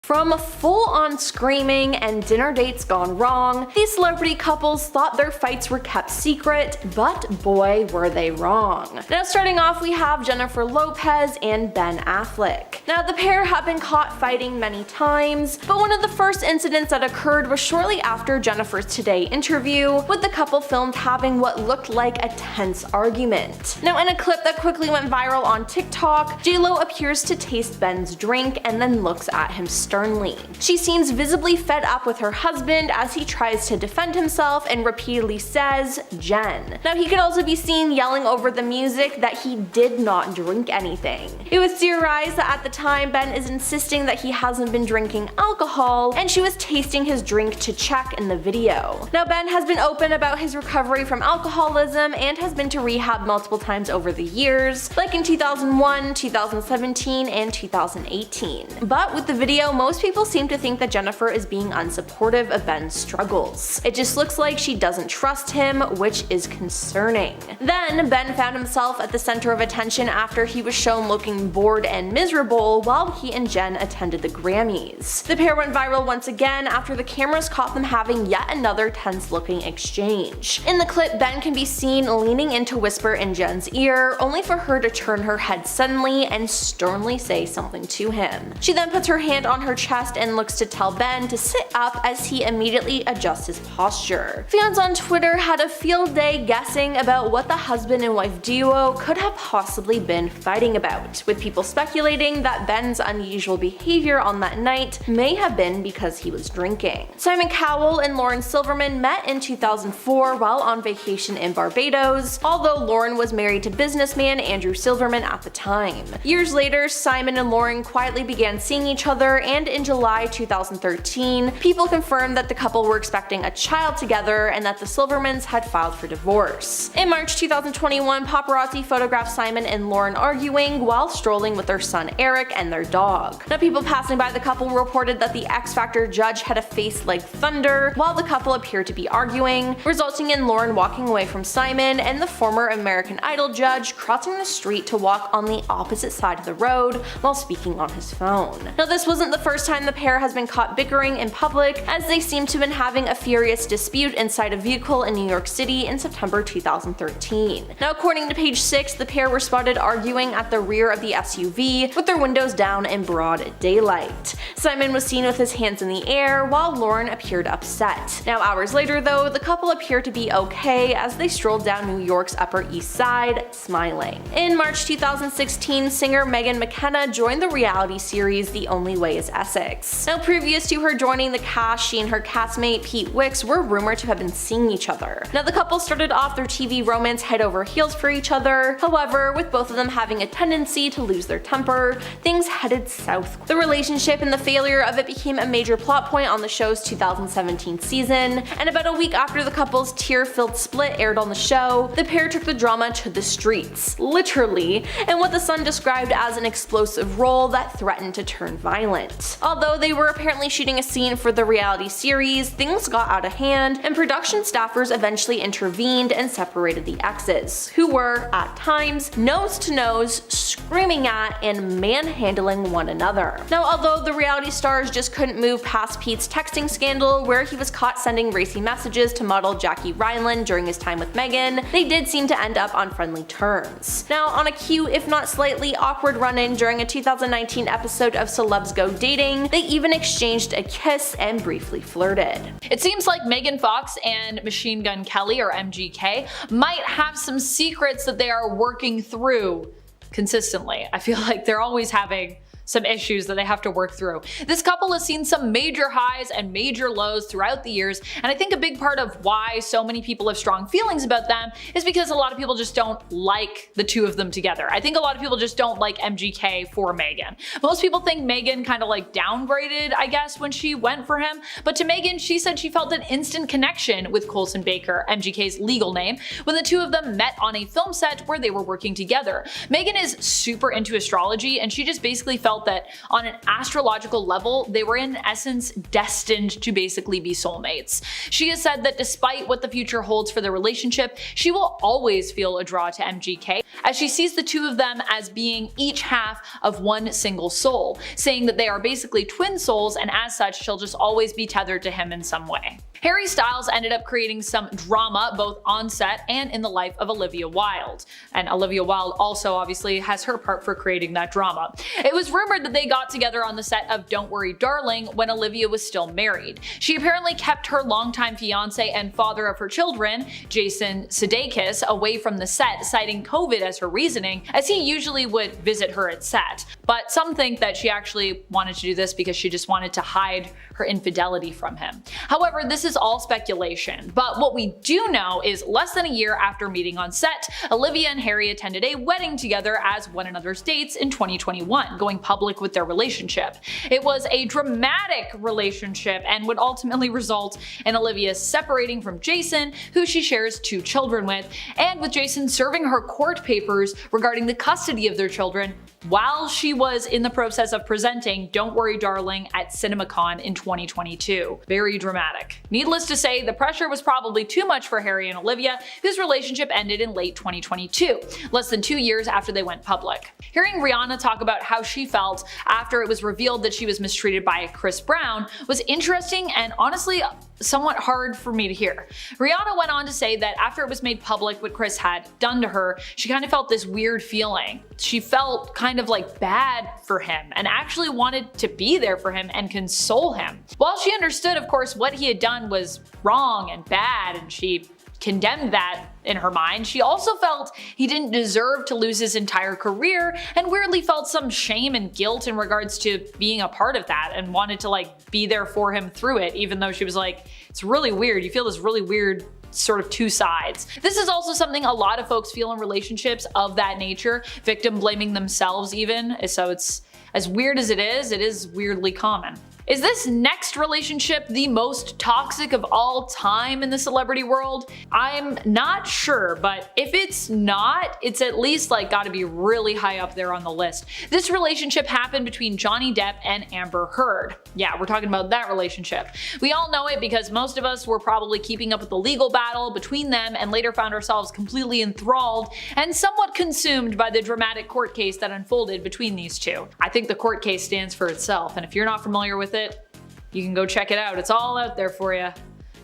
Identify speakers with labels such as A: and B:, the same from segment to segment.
A: From full-on screaming and dinner dates gone wrong, these celebrity couples thought their fights were kept secret, but boy were they wrong. Now starting off, we have Jennifer Lopez and Ben Affleck. Now the pair have been caught fighting many times, but one of the first incidents that occurred was shortly after Jennifer's Today interview, with the couple filmed having what looked like a tense argument. Now in a clip that quickly went viral on TikTok, J-Lo appears to taste Ben's drink and then looks at him sternly. She seems visibly fed up with her husband as he tries to defend himself and repeatedly says, "Jen." Now he could also be seen yelling over the music that he did not drink anything. It was theorized that at the time Ben is insisting that he hasn't been drinking alcohol, and she was tasting his drink to check in the video. Now Ben has been open about his recovery from alcoholism and has been to rehab multiple times over the years, like in 2001, 2017, and 2018. But with the video, most people seem to think that Jennifer is being unsupportive of Ben's struggles. It just looks like she doesn't trust him, which is concerning. Then Ben found himself at the center of attention after he was shown looking bored and miserable while he and Jen attended the Grammys. The pair went viral once again after the cameras caught them having yet another tense-looking exchange. In the clip, Ben can be seen leaning in to whisper in Jen's ear, only for her to turn her head suddenly and sternly say something to him. She then puts her hand on her chest and looks to tell Ben to sit up as he immediately adjusts his posture. Fans on Twitter had a field day guessing about what the husband and wife duo could have possibly been fighting about, with people speculating that Ben's unusual behavior on that night may have been because he was drinking. Simon Cowell and Lauren Silverman met in 2004 while on vacation in Barbados, although Lauren was married to businessman Andrew Silverman at the time. Years later, Simon and Lauren quietly began seeing each other, and in July 2013, people confirmed that the couple were expecting a child together and that the Silvermans had filed for divorce. In March 2021, paparazzi photographed Simon and Lauren arguing while strolling with their son Eric and their dog. Now people passing by the couple reported that the X Factor judge had a face like thunder while the couple appeared to be arguing, resulting in Lauren walking away from Simon and the former American Idol judge crossing the street to walk on the opposite side of the road while speaking on his phone. Now this wasn't the first time the pair has been caught bickering in public, as they seem to have been having a furious dispute inside a vehicle in New York City in September 2013. Now according to Page 6, the pair were spotted arguing at the rear of the SUV with their windows down in broad daylight. Simon was seen with his hands in the air while Lauren appeared upset. Now hours later though, the couple appeared to be okay as they strolled down New York's Upper East Side, smiling. In March 2016, singer Megan McKenna joined the reality series The Only Way is Essex. Now previous to her joining the cast, she and her castmate Pete Wicks were rumored to have been seeing each other. Now the couple started off their TV romance head over heels for each other, however, with both of them having a tendency to lose their temper, things headed south. The relationship and the failure of it became a major plot point on the show's 2017 season, and about a week after the couple's tear-filled split aired on the show, the pair took the drama to the streets, literally, in what the Sun described as an explosive role that threatened to turn violent. Although they were apparently shooting a scene for the reality series, things got out of hand, and production staffers eventually intervened and separated the exes, who were, at times, nose to nose, screaming at and manhandling one another. Now although the reality stars just couldn't move past Pete's texting scandal where he was caught sending racy messages to model Jackie Ryland during his time with Meghan, they did seem to end up on friendly terms. Now on a cute, if not slightly awkward run-in during a 2019 episode of Celebs Go Dating, they even exchanged a kiss and briefly flirted.
B: It seems like Megan Fox and Machine Gun Kelly, or MGK, might have some secrets that they are working through consistently. I feel like they're always having some issues that they have to work through. This couple has seen some major highs and major lows throughout the years, and I think a big part of why so many people have strong feelings about them is because a lot of people just don't like the two of them together. I think a lot of people just don't like MGK for Megan. Most people think Megan kind of like downgraded, I guess, when she went for him, but to Megan, she said she felt an instant connection with Colson Baker, MGK's legal name, when the two of them met on a film set where they were working together. Megan is super into astrology, and she just basically felt felt that on an astrological level, they were in essence destined to basically be soulmates. She has said that despite what the future holds for their relationship, she will always feel a draw to MGK, as she sees the two of them as being each half of one single soul, saying that they are basically twin souls, and as such she'll just always be tethered to him in some way. Harry Styles ended up creating some drama both on set and in the life of Olivia Wilde, and Olivia Wilde also obviously has her part for creating that drama. It was rumored that they got together on the set of Don't Worry Darling when Olivia was still married. She apparently kept her longtime fiance and father of her children, Jason Sudeikis, away from the set, citing COVID as her reasoning, as he usually would visit her at set. But some think that she actually wanted to do this because she just wanted to hide her infidelity from him. However, this is all speculation, but what we do know is less than a year after meeting on set, Olivia and Harry attended a wedding together as one another's dates in 2021, going public with their relationship. It was a dramatic relationship and would ultimately result in Olivia separating from Jason, who she shares 2 children with, and with Jason serving her court papers regarding the custody of their children while she was in the process of presenting Don't Worry Darling at CinemaCon in 2022. Very dramatic. Needless to say, the pressure was probably too much for Harry and Olivia, whose relationship ended in late 2022, less than 2 years after they went public. Hearing Rihanna talk about how she felt after it was revealed that she was mistreated by Chris Brown was interesting and honestly somewhat hard for me to hear. Rihanna went on to say that after it was made public what Chris had done to her, she kind of felt this weird feeling. She felt kind of like bad for him and actually wanted to be there for him and console him. While she understood, of course, what he had done was wrong and bad, and she condemned that in her mind, she also felt he didn't deserve to lose his entire career, and weirdly felt some shame and guilt in regards to being a part of that and wanted to be there for him through it, even though she was like, it's really weird. You feel this really weird sort of two sides. This is also something a lot of folks feel in relationships of that nature, victim blaming themselves even, so it's as weird as it is weirdly common. Is this next relationship the most toxic of all time in the celebrity world? I'm not sure, but if it's not, it's at least gotta be really high up there on the list. This relationship happened between Johnny Depp and Amber Heard. Yeah, we're talking about that relationship. We all know it because most of us were probably keeping up with the legal battle between them and later found ourselves completely enthralled and somewhat consumed by the dramatic court case that unfolded between these two. I think the court case stands for itself, and if you're not familiar with it, you can go check it out. It's all out there for you.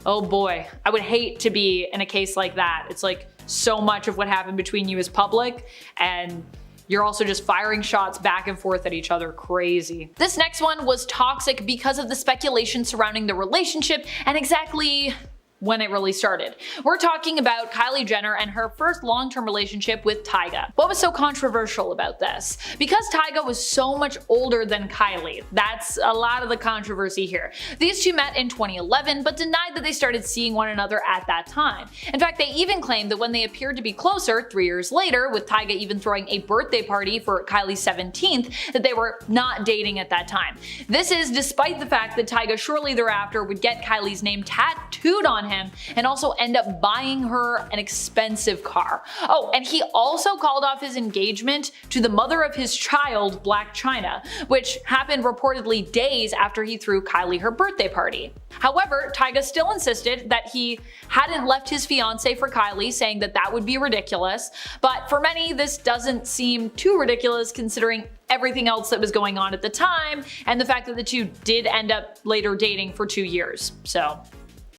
B: Oh boy, I would hate to be in a case like that. It's so much of what happened between you is public, and you're also just firing shots back and forth at each other. Crazy. This next one was toxic because of the speculation surrounding the relationship and exactly when it really started. We're talking about Kylie Jenner and her first long-term relationship with Tiga. What was so controversial about this? Because Tiga was so much older than Kylie. That's a lot of the controversy here. These two met in 2011 but denied that they started seeing one another at that time. In fact, they even claimed that when they appeared to be closer 3 years later, with Tiga even throwing a birthday party for Kylie's 17th, that they were not dating at that time. This is despite the fact that Tiga shortly thereafter would get Kylie's name tattooed on him and also end up buying her an expensive car. Oh, and he also called off his engagement to the mother of his child, Black China, which happened reportedly days after he threw Kylie her birthday party. However, Tiga still insisted that he hadn't left his fiancée for Kylie, saying that that would be ridiculous, but for many this doesn't seem too ridiculous considering everything else that was going on at the time and the fact that the two did end up later dating for 2 years. So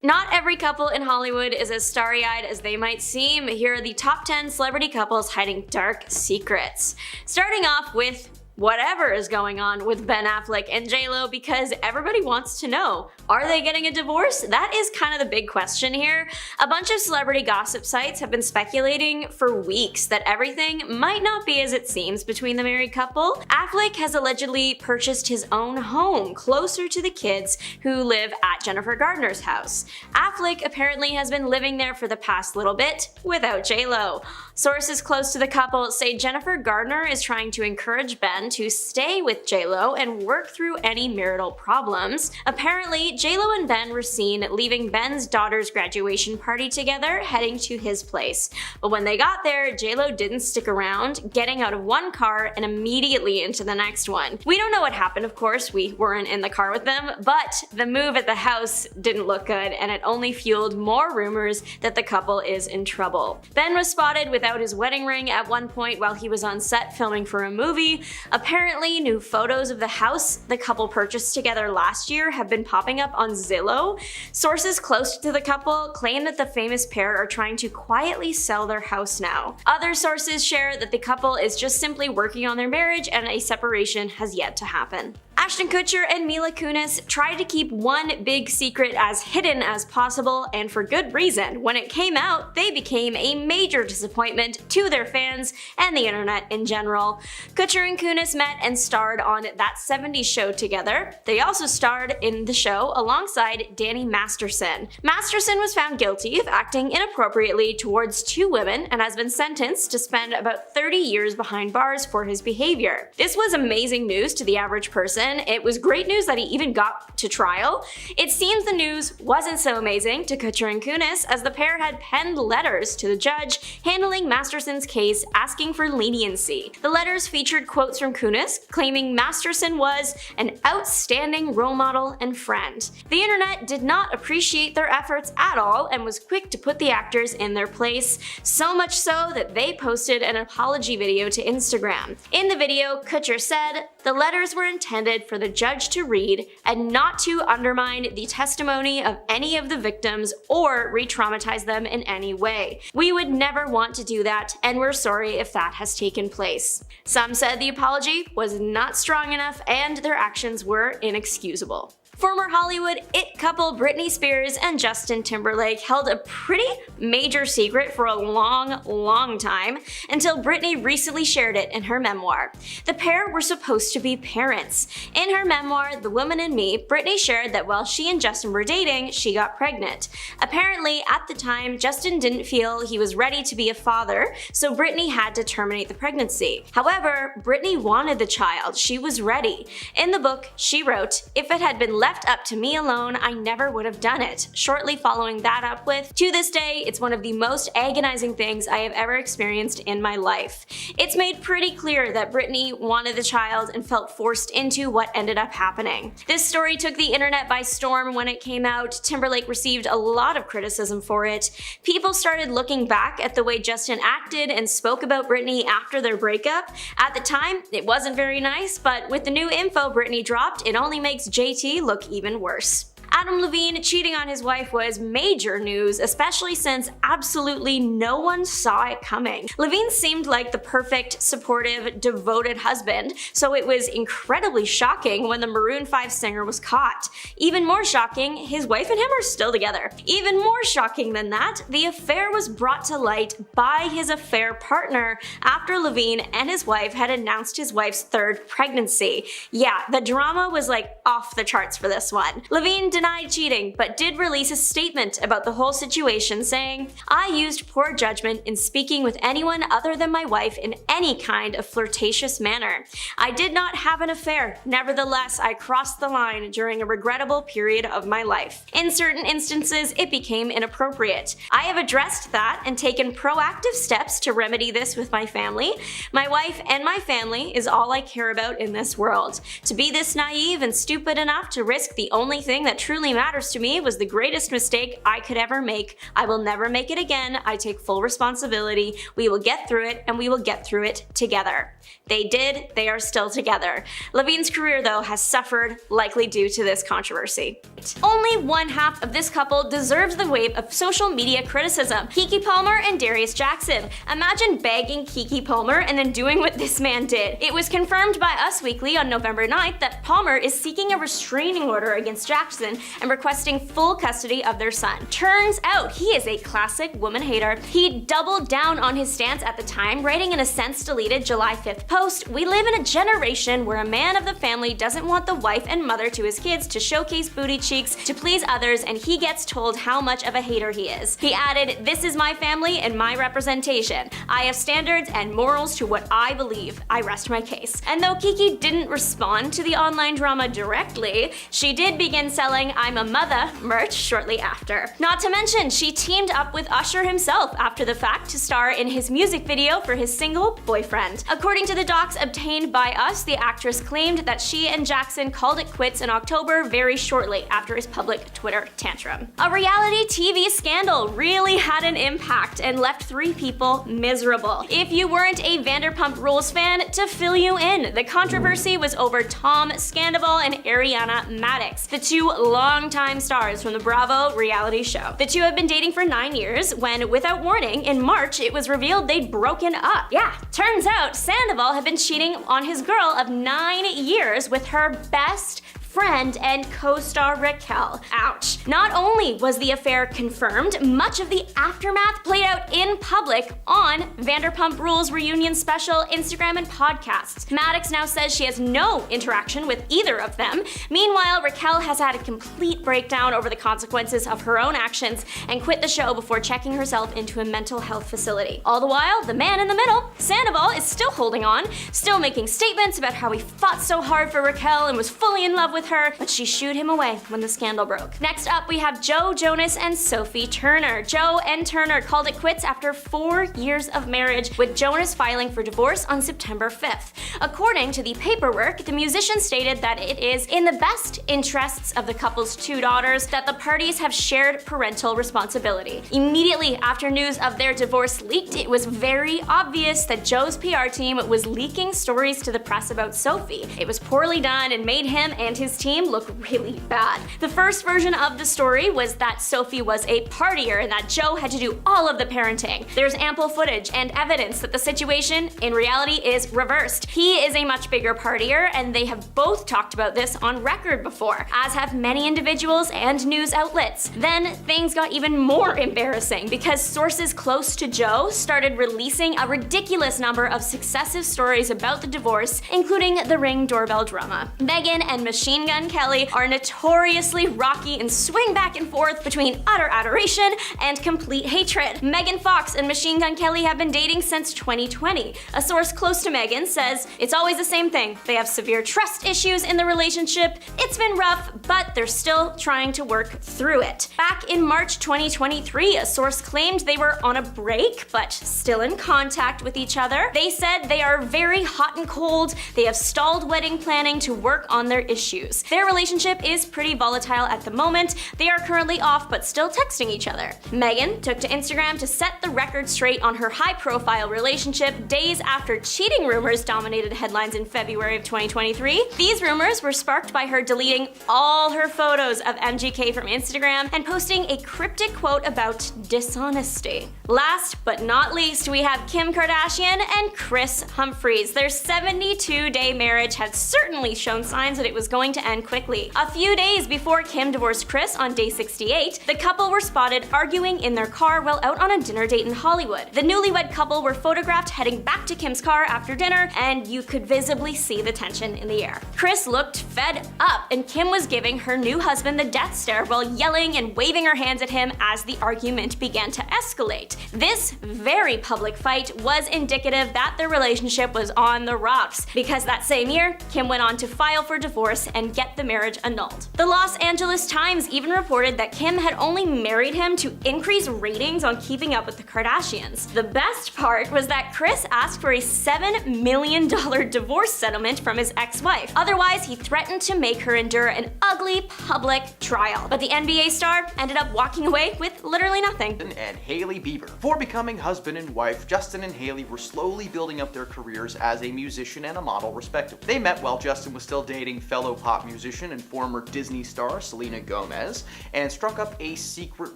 C: not every couple in Hollywood is as starry-eyed as they might seem. Here are the top 10 celebrity couples hiding dark secrets. Starting off with whatever is going on with Ben Affleck and J-Lo, because everybody wants to know, are they getting a divorce? That is kind of the big question here. A bunch of celebrity gossip sites have been speculating for weeks that everything might not be as it seems between the married couple. Affleck has allegedly purchased his own home closer to the kids who live at Jennifer Garner's house. Affleck apparently has been living there for the past little bit without J-Lo. Sources close to the couple say Jennifer Garner is trying to encourage Ben Ben to stay with JLo and work through any marital problems. Apparently, JLo and Ben were seen leaving Ben's daughter's graduation party together, heading to his place. But when they got there, JLo didn't stick around, getting out of one car and immediately into the next one. We don't know what happened, of course, we weren't in the car with them, but the move at the house didn't look good, and it only fueled more rumors that the couple is in trouble. Ben was spotted without his wedding ring at one point while he was on set filming for a movie. Apparently, new photos of the house the couple purchased together last year have been popping up on Zillow. Sources close to the couple claim that the famous pair are trying to quietly sell their house now. Other sources share that the couple is just simply working on their marriage and a separation has yet to happen. Ashton Kutcher and Mila Kunis tried to keep one big secret as hidden as possible, and for good reason. When it came out, they became a major disappointment to their fans and the internet in general. Kutcher and Kunis met and starred on That 70s Show together. They also starred in the show alongside Danny Masterson. Masterson was found guilty of acting inappropriately towards two women and has been sentenced to spend about 30 years behind bars for his behavior. This was amazing news to the average person. It was great news that he even got to trial. It seems the news wasn't so amazing to Kutcher and Kunis, as the pair had penned letters to the judge handling Masterson's case asking for leniency. The letters featured quotes from Kunis claiming Masterson was an outstanding role model and friend. The internet did not appreciate their efforts at all and was quick to put the actors in their place, so much so that they posted an apology video to Instagram. In the video, Kutcher said, "The letters were intended for the judge to read and not to undermine the testimony of any of the victims or re-traumatize them in any way. We would never want to do that, and we're sorry if that has taken place." Some said the apology was not strong enough and their actions were inexcusable. Former Hollywood it couple Britney Spears and Justin Timberlake held a pretty major secret for a long time until Britney recently shared it in her memoir. The pair were supposed to be parents. In her memoir, The Woman in Me, Britney shared that while she and Justin were dating, she got pregnant. Apparently, at the time, Justin didn't feel he was ready to be a father, so Britney had to terminate the pregnancy. However, Britney wanted the child. She was ready. In the book, she wrote, "If it had been left up to me alone, I never would have done it." Shortly following that up with, "To this day, it's one of the most agonizing things I have ever experienced in my life." It's made pretty clear that Britney wanted the child and felt forced into what ended up happening. This story took the internet by storm when it came out. Timberlake received a lot of criticism for it. People started looking back at the way Justin acted and spoke about Britney after their breakup. At the time, it wasn't very nice, but with the new info Britney dropped, it only makes JT look even worse. Adam Levine cheating on his wife was major news, especially since absolutely no one saw it coming. Levine seemed like the perfect, supportive, devoted husband, so it was incredibly shocking when the Maroon 5 singer was caught. Even more shocking, his wife and him are still together. Even more shocking than that, the affair was brought to light by his affair partner after Levine and his wife had announced his wife's third pregnancy. Yeah, the drama was like off the charts for this one. Levine denied cheating, but did release a statement about the whole situation saying, "I used poor judgment in speaking with anyone other than my wife in any kind of flirtatious manner. I did not have an affair. Nevertheless, I crossed the line during a regrettable period of my life. In certain instances, it became inappropriate. I have addressed that and taken proactive steps to remedy this with my family. My wife and my family is all I care about in this world. To be this naive and stupid enough to risk the only thing that truly matters to me was the greatest mistake I could ever make. I will never make it again. I take full responsibility. We will get through it, and we will get through it together." They did. They are still together. Levine's career, though, has suffered, likely due to this controversy. Only one half of this couple deserves the wave of social media criticism: Kiki Palmer and Darius Jackson. Imagine begging Kiki Palmer and then doing what this man did. It was confirmed by Us Weekly on November 9th that Palmer is seeking a restraining order against Jackson and requesting full custody of their son. Turns out he is a classic woman hater. He doubled down on his stance at the time, writing in a since-deleted July 5th post, "We live in a generation where a man of the family doesn't want the wife and mother to his kids to showcase booty cheeks to please others, and he gets told how much of a hater he is." He added, "This is my family and my representation. I have standards and morals to what I believe. I rest my case." And though Kiki didn't respond to the online drama directly, she did begin selling "I'm a Mother" merch shortly after. Not to mention, she teamed up with Usher himself after the fact to star in his music video for his single Boyfriend. According to the docs obtained by us, the actress claimed that she and Jackson called it quits in October very shortly after his public Twitter tantrum. A reality TV scandal really had an impact and left 3 people miserable. If you weren't a Vanderpump Rules fan, to fill you in, the controversy was over Tom Sandoval and Ariana Madix, the 2 longtime stars from the Bravo reality show. The 2 have been dating for 9 years when, without warning, in March it was revealed they'd broken up. Yeah, turns out Sandoval had been cheating on his girl of 9 years with her best friend and co-star Raquel. Ouch. Not only was the affair confirmed, much of the aftermath played out in public on Vanderpump Rules reunion special, Instagram, and podcasts. Maddox now says she has no interaction with either of them. Meanwhile, Raquel has had a complete breakdown over the consequences of her own actions and quit the show before checking herself into a mental health facility. All the while, the man in the middle, Sandoval, is still holding on, still making statements about how he fought so hard for Raquel and was fully in love with her, but she shooed him away when the scandal broke. Next up, we have Joe Jonas and Sophie Turner. Joe and Turner called it quits after 4 years of marriage, with Jonas filing for divorce on September 5th. According to the paperwork, the musician stated that it is in the best interests of the couple's 2 daughters that the parties have shared parental responsibility. Immediately after news of their divorce leaked, it was very obvious that Joe's PR team was leaking stories to the press about Sophie. It was poorly done and made him and his team look really bad. The first version of the story was that Sophie was a partier and that Joe had to do all of the parenting. There's ample footage and evidence that the situation in reality is reversed. He is a much bigger partier, and they have both talked about this on record before, as have many individuals and news outlets. Then things got even more embarrassing because sources close to Joe started releasing a ridiculous number of successive stories about the divorce, including the Ring doorbell drama. Megan and Machine Gun Kelly are notoriously rocky and swing back and forth between utter adoration and complete hatred. Megan Fox and Machine Gun Kelly have been dating since 2020. A source close to Megan says, "It's always the same thing. They have severe trust issues in the relationship. It's been rough, but they're still trying to work through it." Back in March 2023, a source claimed they were on a break, but still in contact with each other. They said they are very hot and cold. They have stalled wedding planning to work on their issues. Their relationship is pretty volatile at the moment. They are currently off, but still texting each other. Megan took to Instagram to set the record straight on her high-profile relationship days after cheating rumors dominated headlines in February of 2023. These rumors were sparked by her deleting all her photos of MGK from Instagram and posting a cryptic quote about dishonesty. Last but not least, we have Kim Kardashian and Kris Humphries. Their 72-day marriage had certainly shown signs that it was going to end quickly. A few days before Kim divorced Kris on day 68, the couple were spotted arguing in their car while out on a dinner date in Hollywood. The newlywed couple were photographed heading back to Kim's car after dinner, and you could visibly see the tension in the air. Kris looked fed up, and Kim was giving her new husband the death stare while yelling and waving her hands at him as the argument began to escalate. This very public fight was indicative that their relationship was on the rocks, because that same year, Kim went on to file for divorce and get the marriage annulled. The Los Angeles Times even reported that Kim had only married him to increase ratings on Keeping Up with the Kardashians. The best part was that Kris asked for a $7 million divorce settlement from his ex-wife. Otherwise, he threatened to make her endure an ugly public trial. But the NBA star ended up walking away with literally nothing.
D: And Hailey Bieber. Before becoming husband and wife, Justin and Hailey were slowly building up their careers as a musician and a model respectively. They met while Justin was still dating fellow pop pop musician and former Disney star Selena Gomez and struck up a secret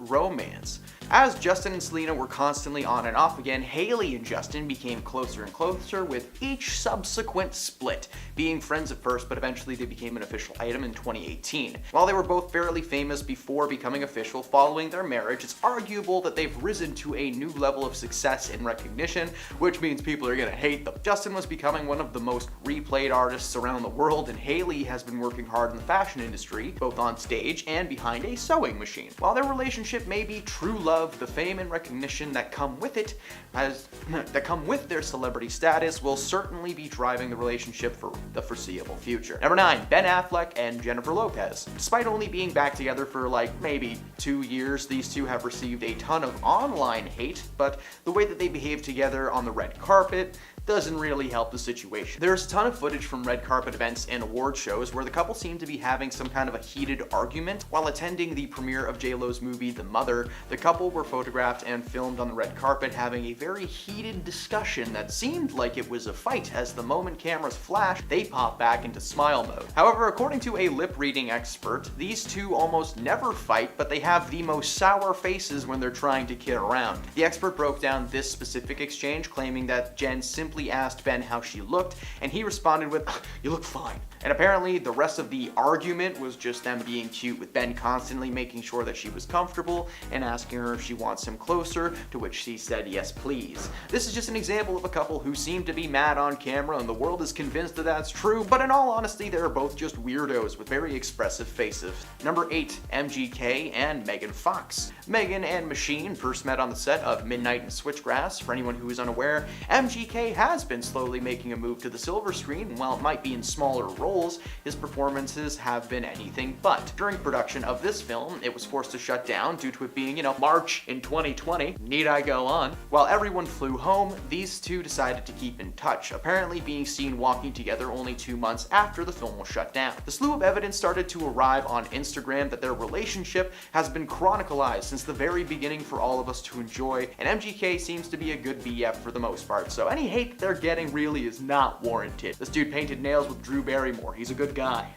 D: romance. As Justin and Selena were constantly on and off again, Hailey and Justin became closer and closer with each subsequent split, being friends at first, but eventually they became an official item in 2018. While they were both fairly famous before becoming official following their marriage, it's arguable that they've risen to a new level of success and recognition, which means people are gonna hate them. Justin was becoming one of the most replayed artists around the world, and Hailey has been working hard in the fashion industry, both on stage and behind a sewing machine. While their relationship may be true love, the fame and recognition that come with it, that come with their celebrity status, will certainly be driving the relationship for the foreseeable future. Number 9, Ben Affleck and Jennifer Lopez. Despite only being back together for like maybe 2 years, these two have received a ton of online hate, but the way that they behave together on the red carpet doesn't really help the situation. There's a ton of footage from red carpet events and award shows where the couple seem to be having some kind of a heated argument. While attending the premiere of J-Lo's movie The Mother, the couple were photographed and filmed on the red carpet having a very heated discussion that seemed like it was a fight. As the moment cameras flashed, they popped back into smile mode. However, according to a lip-reading expert, these two almost never fight, but they have the most sour faces when they're trying to kid around. The expert broke down this specific exchange, claiming that Jen simply asked Ben how she looked, and he responded with, "You look fine." And apparently the rest of the argument was just them being cute, with Ben constantly making sure that she was comfortable and asking her if she wants him closer, to which she said yes please. This is just an example of a couple who seem to be mad on camera and the world is convinced that that's true, but in all honesty they're both just weirdos with very expressive faces. Number 8, MGK and Megan Fox. Megan and Machine first met on the set of Midnight in Switchgrass. For anyone who is unaware, MGK has been slowly making a move to the silver screen, and while it might be in smaller roles, his performances have been anything but. During production of this film, it was forced to shut down due to it being, March in 2020. Need I go on? While everyone flew home, these two decided to keep in touch, apparently being seen walking together only 2 months after the film was shut down. The slew of evidence started to arrive on Instagram that their relationship has been chronicalized since the very beginning for all of us to enjoy, and MGK seems to be a good BF for the most part, so any hate they're getting really is not warranted. This dude painted nails with Drew Barrymore. He's a good guy.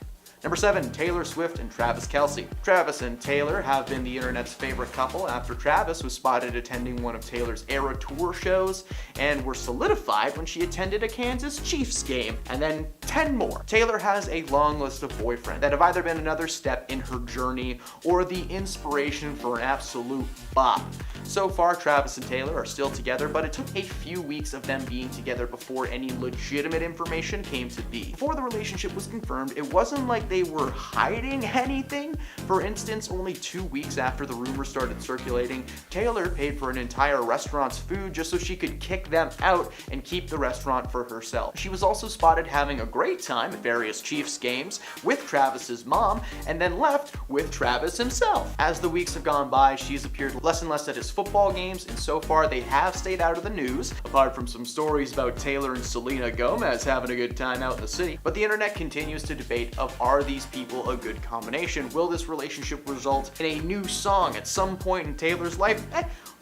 D: Number 7, Taylor Swift and Travis Kelce. Travis and Taylor have been the internet's favorite couple after Travis was spotted attending one of Taylor's Era Tour shows and were solidified when she attended a Kansas Chiefs game, and then 10 more. Taylor has a long list of boyfriends that have either been another step in her journey or the inspiration for an absolute bop. So far, Travis and Taylor are still together, but it took a few weeks of them being together before any legitimate information came to be. Before the relationship was confirmed, it wasn't like they were hiding anything. For instance, only 2 weeks after the rumor started circulating, Taylor paid for an entire restaurant's food just so she could kick them out and keep the restaurant for herself. She was also spotted having a great time at various Chiefs games with Travis's mom, and then left with Travis himself. As the weeks have gone by, she's appeared less and less at his football games, and so far they have stayed out of the news, apart from some stories about Taylor and Selena Gomez having a good time out in the city. But the internet continues to debate of, are these people a good combination? Will this relationship result in a new song at some point in Taylor's life?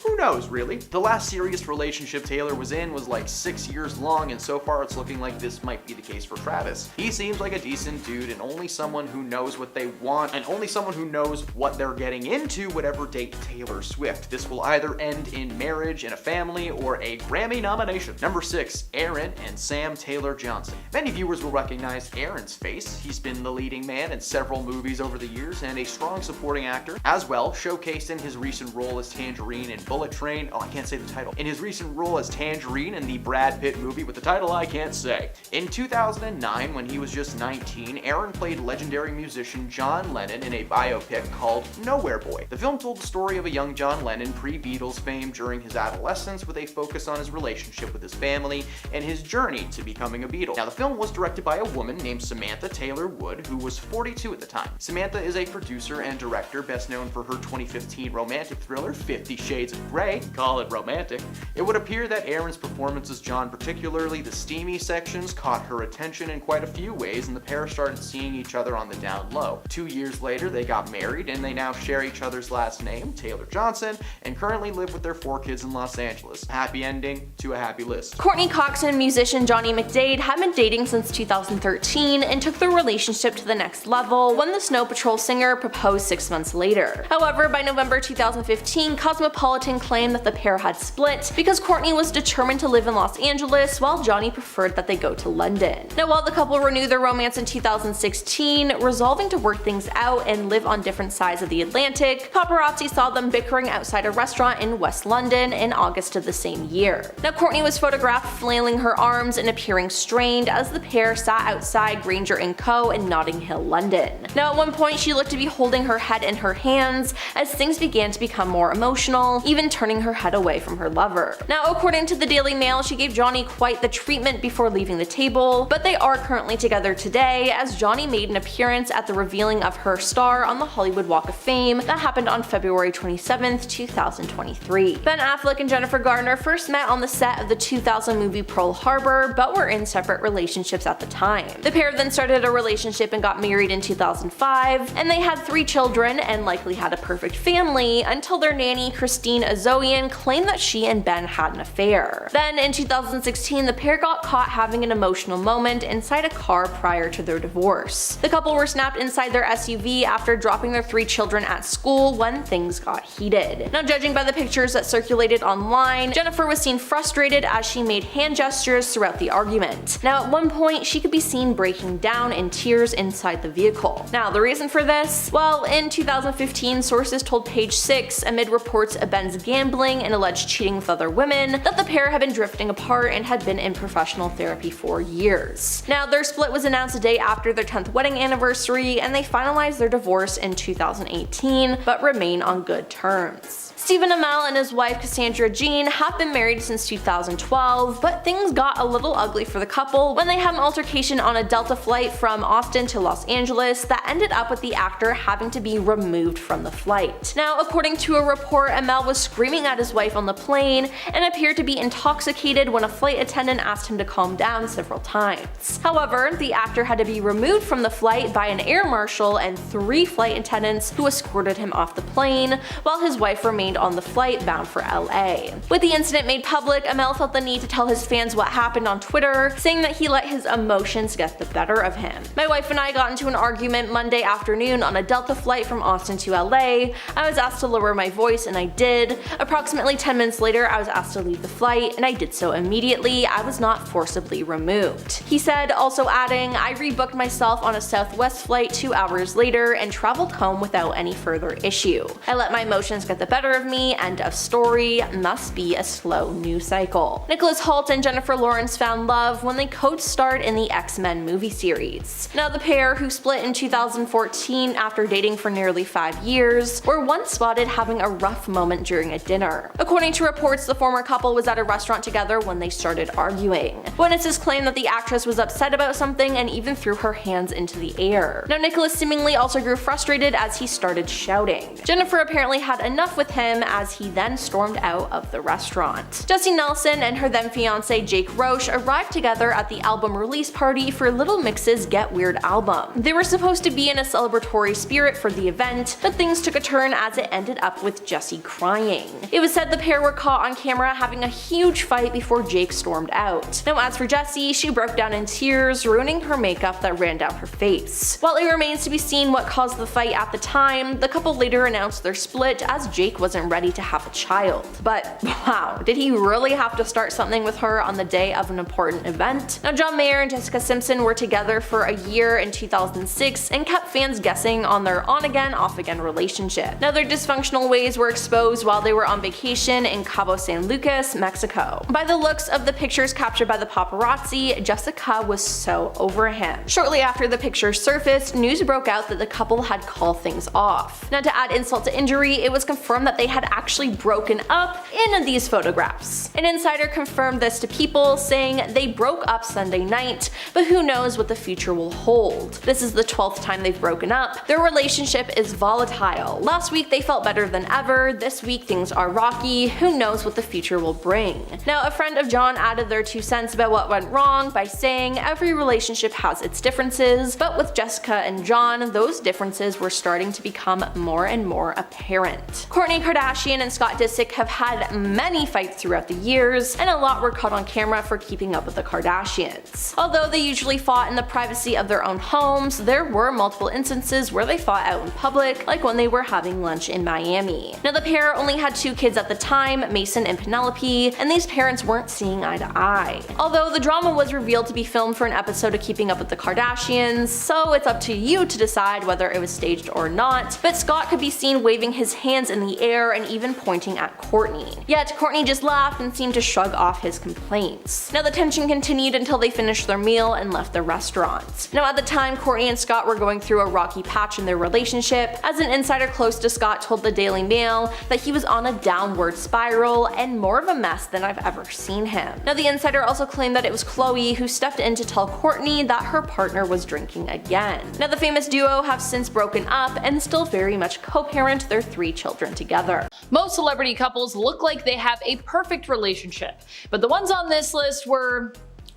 D: Who knows, really? The last serious relationship Taylor was in was like 6 years long, and so far it's looking like this might be the case for Travis. He seems like a decent dude, and only someone who knows what they want, and only someone who knows what they're getting into would ever date Taylor Swift. This will either end in marriage and a family, or a Grammy nomination. Number 6, Aaron and Sam Taylor Johnson. Many viewers will recognize Aaron's face. He's been the leading man in several movies over the years, and a strong supporting actor as well, showcased in his recent role as Tangerine in Bullet Train. I can't say the title. In his recent role as Tangerine in the Brad Pitt movie with the title I can't say. In 2009, when he was just 19, Aaron played legendary musician John Lennon in a biopic called Nowhere Boy. The film told the story of a young John Lennon pre-Beatles fame during his adolescence, with a focus on his relationship with his family and his journey to becoming a Beatle. Now, the film was directed by a woman named Samantha Taylor Wood, who was 42 at the time. Samantha is a producer and director, best known for her 2015 romantic thriller 50 Shades of Grey. Call it romantic. It would appear that Aaron's performance as John, particularly the steamy sections, caught her attention in quite a few ways, and the pair started seeing each other on the down low. 2 years later, they got married, and they now share each other's last name, Taylor Johnson, and currently live with their 4 kids in Los Angeles. Happy ending to a happy list.
A: Courtney Cox and musician Johnny McDade have been dating since 2013 and took their relationship to the next level when the Snow Patrol singer proposed 6 months later. However, by November 2015, Cosmopolitan claimed that the pair had split because Courtney was determined to live in Los Angeles while Johnny preferred that they go to London. Now, while the couple renewed their romance in 2016, resolving to work things out and live on different sides of the Atlantic, paparazzi saw them bickering outside a restaurant in West London in August of the same year. Now, Courtney was photographed flailing her arms and appearing strained as the pair sat outside Granger & Co. in Notting Hill, London. Now, at one point, she looked to be holding her head in her hands as things began to become more emotional, even turning her head away from her lover. Now, according to the Daily Mail, she gave Johnny quite the treatment before leaving the table, but they are currently together today as Johnny made an appearance at the revealing of her star on the Hollywood Walk of Fame that happened on February 27, 2023. Ben Affleck and Jennifer Garner first met on the set of the 2000 movie Pearl Harbor, but were in separate relationships at the time. The pair then started a relationship and got married in 2005, and they had 3 children and likely had a perfect family until their nanny Christine Azoian claimed that she and Ben had an affair. Then in 2016, the pair got caught having an emotional moment inside a car prior to their divorce. The couple were snapped inside their SUV after dropping their 3 children at school when things got heated. Now, judging by the pictures that circulated online, Jennifer was seen frustrated as she made hand gestures throughout the argument. Now, at one point, she could be seen breaking down in tears inside the vehicle. Now, the reason for this? Well, in 2015, sources told Page 6, amid reports of Ben's gambling and alleged cheating with other women, that the pair had been drifting apart and had been in professional therapy for years. Now, their split was announced a day after their 10th wedding anniversary, and they finalized their divorce in 2018, but remain on good terms. Stephen Amell and his wife Cassandra Jean have been married since 2012, but things got a little ugly for the couple when they had an altercation on a Delta flight from Austin to Los Angeles that ended up with the actor having to be removed from the flight. Now, according to a report, Amell was screaming at his wife on the plane and appeared to be intoxicated when a flight attendant asked him to calm down several times. However, the actor had to be removed from the flight by an air marshal and 3 flight attendants who escorted him off the plane, while his wife remained on the flight bound for LA. With the incident made public, Amell felt the need to tell his fans what happened on Twitter, saying that he let his emotions get the better of him. My wife and I got into an argument Monday afternoon on a Delta flight from Austin to LA. I was asked to lower my voice and I did. Approximately 10 minutes later, I was asked to leave the flight and I did so immediately. I was not forcibly removed. He said, also adding, I rebooked myself on a Southwest flight 2 hours later and traveled home without any further issue. I let my emotions get the better of me, end of story. Must be a slow news cycle. Nicholas Hoult and Jennifer Lawrence found love when they co-starred in the X-Men movie series. Now, the pair, who split in 2014 after dating for nearly 5 years, were once spotted having a rough moment during a dinner. According to reports, the former couple was at a restaurant together when they started arguing. Witnesses claim that the actress was upset about something and even threw her hands into the air. Now, Nicholas seemingly also grew frustrated as he started shouting. Jennifer apparently had enough with him as he then stormed out of the restaurant. Jessie Nelson and her then fiance Jake Roche arrived together at the album release party for Little Mix's Get Weird album. They were supposed to be in a celebratory spirit for the event, but things took a turn as it ended up with Jessie crying. It was said the pair were caught on camera having a huge fight before Jake stormed out. Now, as for Jessie, she broke down in tears, ruining her makeup that ran down her face. While it remains to be seen what caused the fight at the time, the couple later announced their split as Jake wasn't ready to have a child. But wow, did he really have to start something with her on the day of an important event? Now, John Mayer and Jessica Simpson were together for a year in 2006 and kept fans guessing on their on-again, off-again relationship. Now, their dysfunctional ways were exposed while they were on vacation in Cabo San Lucas, Mexico. By the looks of the pictures captured by the paparazzi, Jessica was so over him. Shortly after the pictures surfaced, news broke out that the couple had called things off. Now, to add insult to injury, it was confirmed that they had actually broken up in these photographs. An insider confirmed this to People, saying they broke up Sunday night, but who knows what the future will hold. This is the 12th time they've broken up. Their relationship is volatile. Last week they felt better than ever. This week things are rocky. Who knows what the future will bring. Now, a friend of John added their 2 cents about what went wrong by saying every relationship has its differences, but with Jessica and John, those differences were starting to become more and more apparent. Courtney Kardashian Kardashian and Scott Disick have had many fights throughout the years, and a lot were caught on camera for keeping up with the Kardashians. Although they usually fought in the privacy of their own homes, there were multiple instances where they fought out in public, like when they were having lunch in Miami. Now the pair only had 2 kids at the time, Mason and Penelope, and these parents weren't seeing eye to eye. Although the drama was revealed to be filmed for an episode of Keeping Up with the Kardashians, so it's up to you to decide whether it was staged or not, but Scott could be seen waving his hands in the air and even pointing at Courtney. Yet Courtney just laughed and seemed to shrug off his complaints. Now the tension continued until they finished their meal and left the restaurant. Now at the time, Courtney and Scott were going through a rocky patch in their relationship, as an insider close to Scott told the Daily Mail that he was on a downward spiral and more of a mess than I've ever seen him. Now the insider also claimed that it was Khloe who stepped in to tell Courtney that her partner was drinking again. Now the famous duo have since broken up and still very much co-parent their 3 children together.
B: Most celebrity couples look like they have a perfect relationship, but the ones on this list were,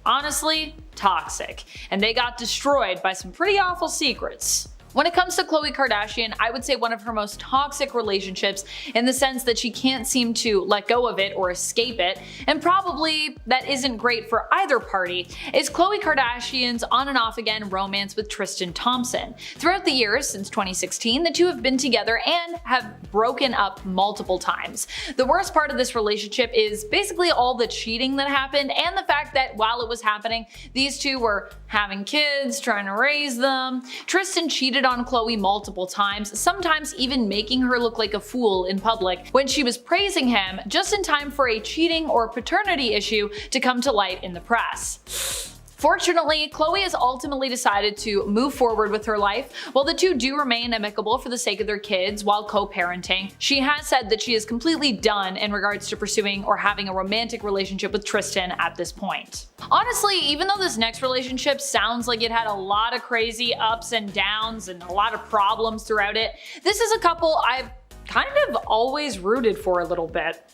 B: honestly, toxic, and they got destroyed by some pretty awful secrets. When it comes to Khloe Kardashian, I would say one of her most toxic relationships, in the sense that she can't seem to let go of it or escape it, and probably that isn't great for either party, is Khloe Kardashian's on and off again romance with Tristan Thompson. Throughout the years since 2016, the two have been together and have broken up multiple times. The worst part of this relationship is basically all the cheating that happened, and the fact that while it was happening, these two were having kids, trying to raise them. Tristan cheated on Khloe multiple times, sometimes even making her look like a fool in public when she was praising him just in time for a cheating or paternity issue to come to light in the press. Fortunately, Khloe has ultimately decided to move forward with her life. While the two do remain amicable for the sake of their kids while co-parenting, she has said that she is completely done in regards to pursuing or having a romantic relationship with Tristan at this point. Honestly, even though this next relationship sounds like it had a lot of crazy ups and downs and a lot of problems throughout it, this is a couple I've kind of always rooted for a little bit.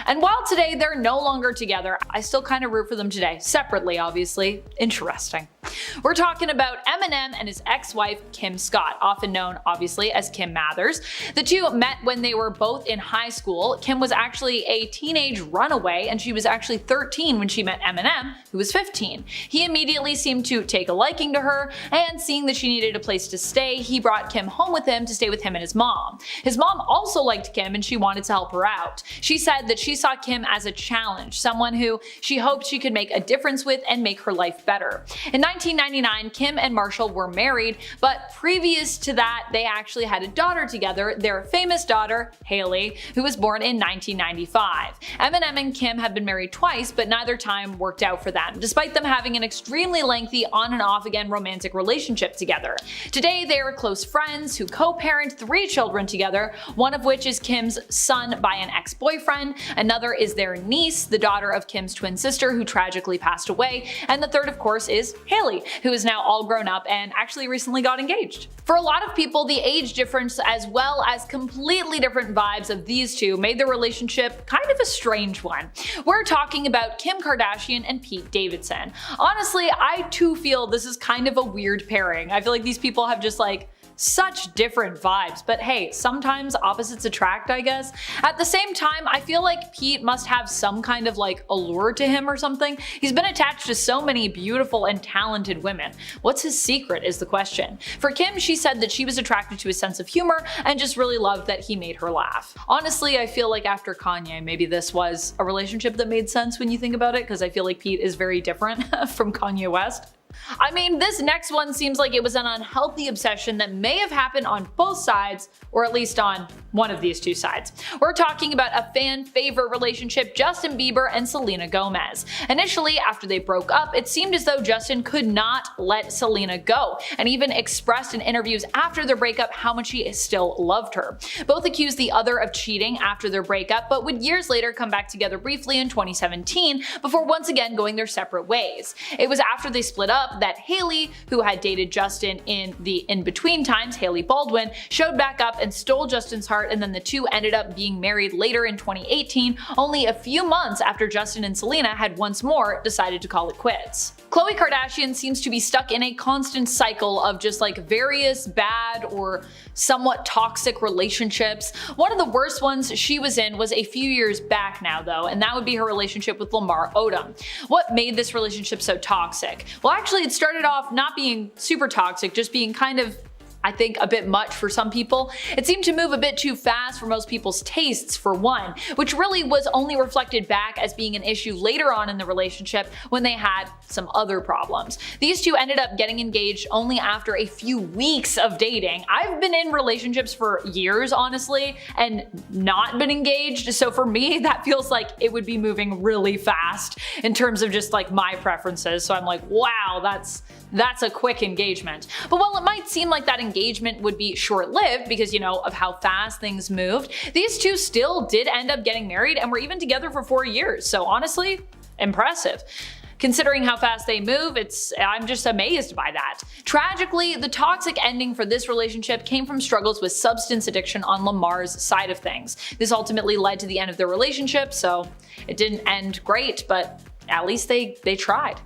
B: And while today they're no longer together, I still kind of root for them today, separately obviously. Interesting. We're talking about Eminem and his ex-wife Kim Scott, often known obviously as Kim Mathers. The two met when they were both in high school. Kim was actually a teenage runaway, and she was actually 13 when she met Eminem, who was 15. He immediately seemed to take a liking to her, and seeing that she needed a place to stay, he brought Kim home with him to stay with him and his mom. His mom also liked Kim and she wanted to help her out. She said that she saw Kim as a challenge, someone who she hoped she could make a difference with and make her life better. In 1999, Kim and Marshall were married, but previous to that, they actually had a daughter together, their famous daughter, Haley, who was born in 1995. Eminem and Kim have been married twice, but neither time worked out for them, despite them having an extremely lengthy on and off again romantic relationship together. Today, they are close friends who co-parent 3 children together, one of which is Kim's son by an ex-boyfriend, another is their niece, the daughter of Kim's twin sister who tragically passed away, and the third of course is Haley, who is now all grown up and actually recently got engaged. For a lot of people, the age difference as well as completely different vibes of these two made their relationship kind of a strange one. We're talking about Kim Kardashian and Pete Davidson. Honestly, I too feel this is kind of a weird pairing. I feel like these people have just like such different vibes, but hey, sometimes opposites attract, I guess. At the same time, I feel like Pete must have some kind of like allure to him or something. He's been attached to so many beautiful and talented women. What's his secret is the question. For Kim, she said that she was attracted to his sense of humor and just really loved that he made her laugh. Honestly, I feel like after Kanye, maybe this was a relationship that made sense when you think about it, because I feel like Pete is very different from Kanye West. I mean, this next one seems like it was an unhealthy obsession that may have happened on both sides, or at least on one of these two sides. We're talking about a fan favorite relationship, Justin Bieber and Selena Gomez. Initially, after they broke up, it seemed as though Justin could not let Selena go, and even expressed in interviews after their breakup how much he still loved her. Both accused the other of cheating after their breakup, but would years later come back together briefly in 2017 before once again going their separate ways. It was after they split up up that Hailey, who had dated Justin in the in-between times, Hailey Baldwin, showed back up and stole Justin's heart, and then the two ended up being married later in 2018, only a few months after Justin and Selena had once more decided to call it quits. Khloe Kardashian seems to be stuck in a constant cycle of just like various bad or somewhat toxic relationships. One of the worst ones she was in was a few years back now though, and that would be her relationship with Lamar Odom. What made this relationship so toxic? Well, actually it started off not being super toxic, just being kind of, I think, a bit much for some people. It seemed to move a bit too fast for most people's tastes, for one, which really was only reflected back as being an issue later on in the relationship when they had some other problems. These two ended up getting engaged only after a few weeks of dating. I've been in relationships for years, honestly, and not been engaged, so for me, that feels like it would be moving really fast in terms of just like my preferences. So I'm like, wow, that's a quick engagement. But while it might seem like that engagement would be short-lived because, you know, of how fast things moved, these two still did end up getting married and were even together for 4 years. So honestly, impressive. Considering how fast they move, I'm just amazed by that. Tragically, the toxic ending for this relationship came from struggles with substance addiction on Lamar's side of things. This ultimately led to the end of their relationship, so it didn't end great, but at least they tried.